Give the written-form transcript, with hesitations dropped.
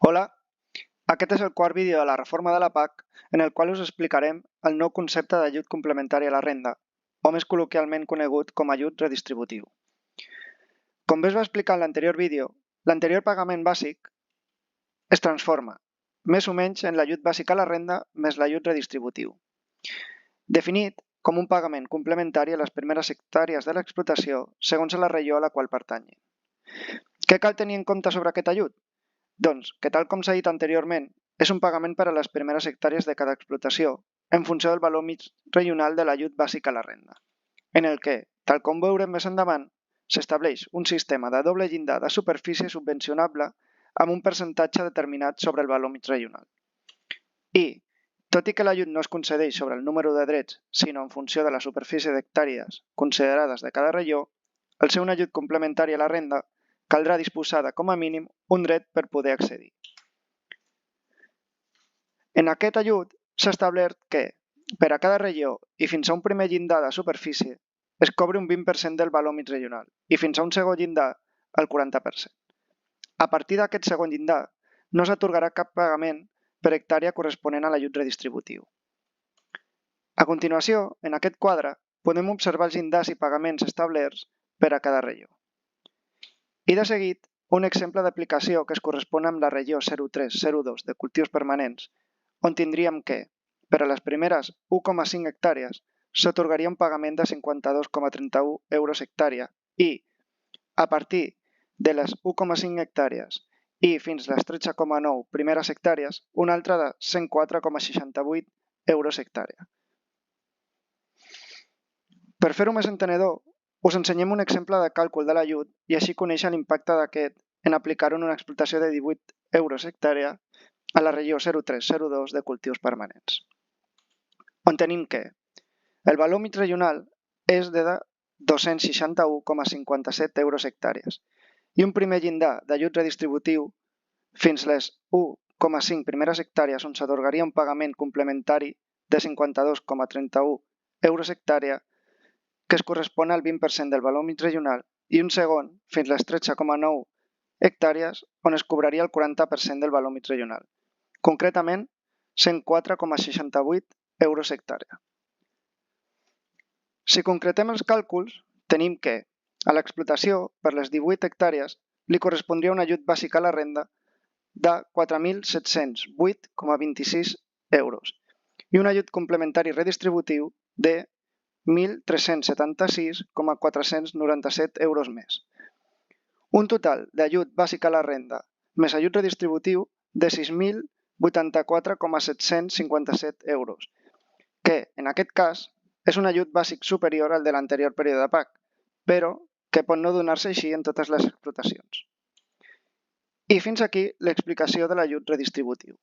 Hola, aquest és el quart vídeo de la reforma de la PAC en el qual us explicarem el nou concepte d'ajut complementari a la renda, o més col·loquialment conegut com a ajut redistributiu. Com bé es va explicar en l'anterior vídeo, l'anterior pagament bàsic es transforma, més o menys, en l'ajut bàsic a la renda més l'ajut redistributiu, definit com un pagament complementari a les primeres hectàrees de l'explotació segons la regió a la qual pertanyi. Què cal tenir en compte sobre aquest ajut? Doncs que, tal com s'ha dit anteriorment, és un pagament per a les primeres hectàrees de cada explotació, en funció del valor mig regional de l'ajut bàsic a la renda, en el que, tal com veurem més endavant, s'estableix un sistema de doble llindar de superfície subvencionable amb un percentatge determinat sobre el valor mig regional. I, tot i que l'ajut no es concedeix sobre el número de drets, sinó en funció de la superfície d'hectàrees considerades de cada regió, al ser un ajut complementari a la renda, caldrà disposar de, com a mínim, un dret per poder accedir. En aquest ajut s'ha establert que, per a cada regió i fins a un primer llindar de superfície, es cobri un 20% del valor mig regional i fins a un segon llindar el 40%. A partir d'aquest segon llindar, no s'atorgarà cap pagament per hectàrea corresponent a l'ajut redistributiu. A continuació, en aquest quadre, podem observar els llindars i pagaments establerts per a cada regió. I de seguit, un exemple d'aplicació que es correspon amb la regió 0302 de cultius permanents, on tindríem que, per a les primeres 1,5 hectàrees, s'atorgaria un pagament de 52,31 euros hectàrea i, a partir de les 1,5 hectàrees i fins les 13,9 primeres hectàrees, un altre de 104,68 euros hectàrea. Per fer-ho més entenedor, us ensenyem un exemple de càlcul de l'ajut i així conèixer l'impacte d'aquest en aplicar-ho en una explotació de 18 euros hectàrea a la regió 0302 de cultius permanents. On tenim que el valor mig regional és de 261,57 euros hectàrees i un primer llindar d'ajut redistributiu fins les 1,5 primeres hectàrees on s'atorgaria un pagament complementari de 52,31 euros hectàrea que es correspon al 20% del valor mig regional, i un segon fins les 13,9 hectàrees on es cobraria el 40% del valor mig regional, concretament 104,68 euros hectàrea. Si concretem els càlculs, tenim que a l'explotació per les 18 hectàrees li correspondria un ajut bàsic a la renda de 4.708,26 euros i un ajut complementari redistributiu de 1.376,497 euros més. Un total d'ajut bàsic a la renda més ajut redistributiu de 6.084,757 euros, que, en aquest cas, és un ajut bàsic superior al de l'anterior període de PAC, però que pot no donar-se així en totes les explotacions. I fins aquí l'explicació de l'ajut redistributiu.